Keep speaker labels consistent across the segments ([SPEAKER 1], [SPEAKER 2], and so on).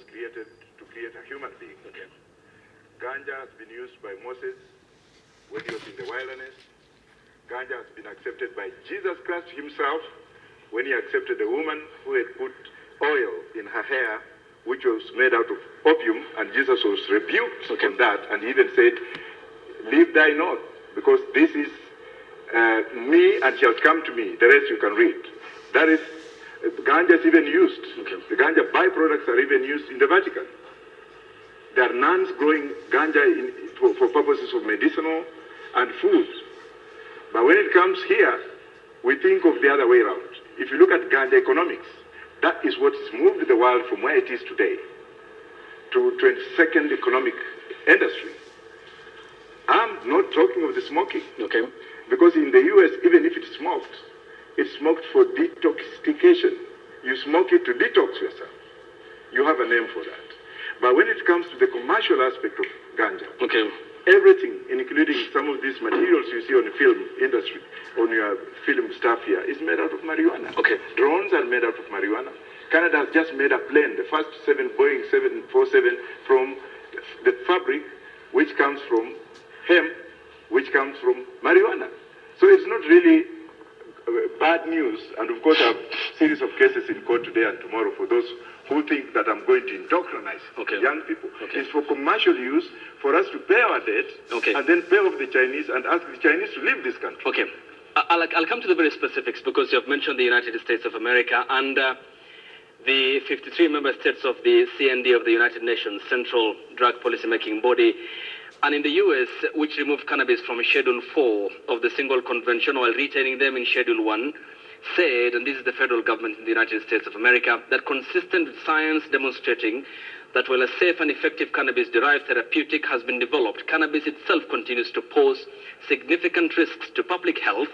[SPEAKER 1] was created to create a human being. Okay. Ganja has been used by Moses when he was in the wilderness. Ganja has been accepted by Jesus Christ himself when he accepted a woman who had put oil in her hair, which was made out of opium, and Jesus was rebuked on that, and he even said, "Leave thy not, because this is me, and she has come to me." The rest you can read. That is, ganja is even used. Okay. The ganja byproducts are even used in the Vatican. There are nuns growing ganja for purposes of medicinal and food. But when it comes here, we think of the other way around. If you look at ganja economics, that is what has moved the world from where it is today to 22nd economic industry. I'm not talking of the smoking. Okay. Because in the US, even if it's smoked for detoxification. You smoke it to detox yourself. You have a name for that. But when it comes to the commercial aspect of ganja, everything, including some of these materials you see on the film industry, on your film stuff here, is made out of marijuana. Okay. Drones are made out of marijuana. Canada has just made a plane, the first Boeing 747, from the fabric, which comes from hemp, which comes from marijuana. So it's not really bad news. And of course, I have a series of cases in court today and tomorrow for those who think that I'm going to indoctrinate young people. It's for commercial use, for us to pay our debt, and then pay off the Chinese and ask the Chinese to leave this country. Okay.
[SPEAKER 2] I'll come to the very specifics, because you have mentioned the United States of America and the 53 member states of the CND of the United Nations, Central Drug Policy Making Body, and in the US, which removed cannabis from Schedule 4 of the Single Convention while retaining them in Schedule 1, said, and this is the federal government in the United States of America, that consistent with science demonstrating that while a safe and effective cannabis-derived therapeutic has been developed, cannabis itself continues to pose significant risks to public health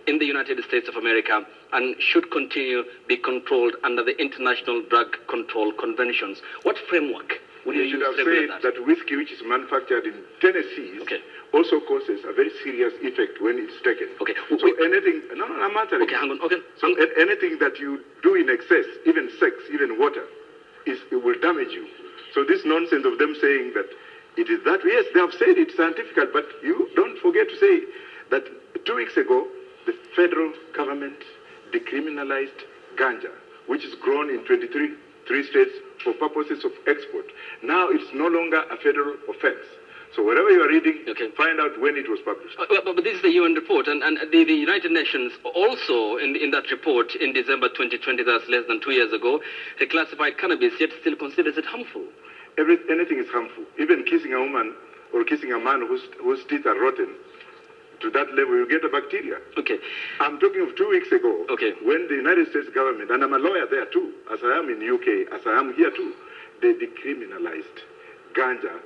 [SPEAKER 2] in the United States of America and should continue be controlled under the International Drug Control Conventions. What framework would you
[SPEAKER 1] should
[SPEAKER 2] use
[SPEAKER 1] have
[SPEAKER 2] to
[SPEAKER 1] said
[SPEAKER 2] regulate
[SPEAKER 1] that whiskey, which is manufactured in Tennessee, also causes a very serious effect when it's taken. Okay. So anything, I'm answering.
[SPEAKER 2] Okay, hang on. Okay.
[SPEAKER 1] So anything that you do in excess, even sex, even water, it will damage you. So this nonsense of them saying that it is that way, yes, they have said it's scientific, but you don't forget to say that 2 weeks ago, the federal government decriminalized ganja, which is grown in 23 states for purposes of export. Now it's no longer a federal offense. So wherever you are reading, find out when it was published.
[SPEAKER 2] But this is the UN report, and the United Nations also, in that report in December 2020, that's less than 2 years ago, reclassified cannabis, yet still considers it harmful.
[SPEAKER 1] Anything is harmful. Even kissing a woman or kissing a man whose teeth are rotten, to that level you get a bacteria. Okay. I'm talking of 2 weeks ago, when the United States government, and I'm a lawyer there too, as I am in the UK, as I am here too, they decriminalized ganja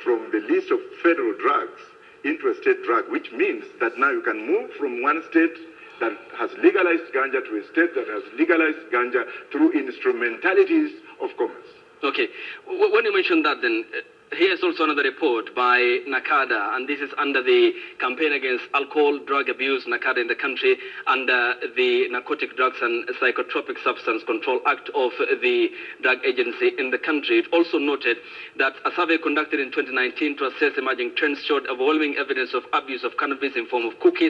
[SPEAKER 1] from the list of federal drugs into a state drug, which means that now you can move from one state that has legalized ganja to a state that has legalized ganja through instrumentalities of commerce. Okay.
[SPEAKER 2] When you mention that, then, here's also another report by NACADA, and this is under the Campaign Against Alcohol, Drug Abuse, NACADA in the country, under the Narcotic Drugs and Psychotropic Substance Control Act of the Drug Agency in the country. It also noted that a survey conducted in 2019 to assess emerging trends showed overwhelming evidence of abuse of cannabis in form of cookies,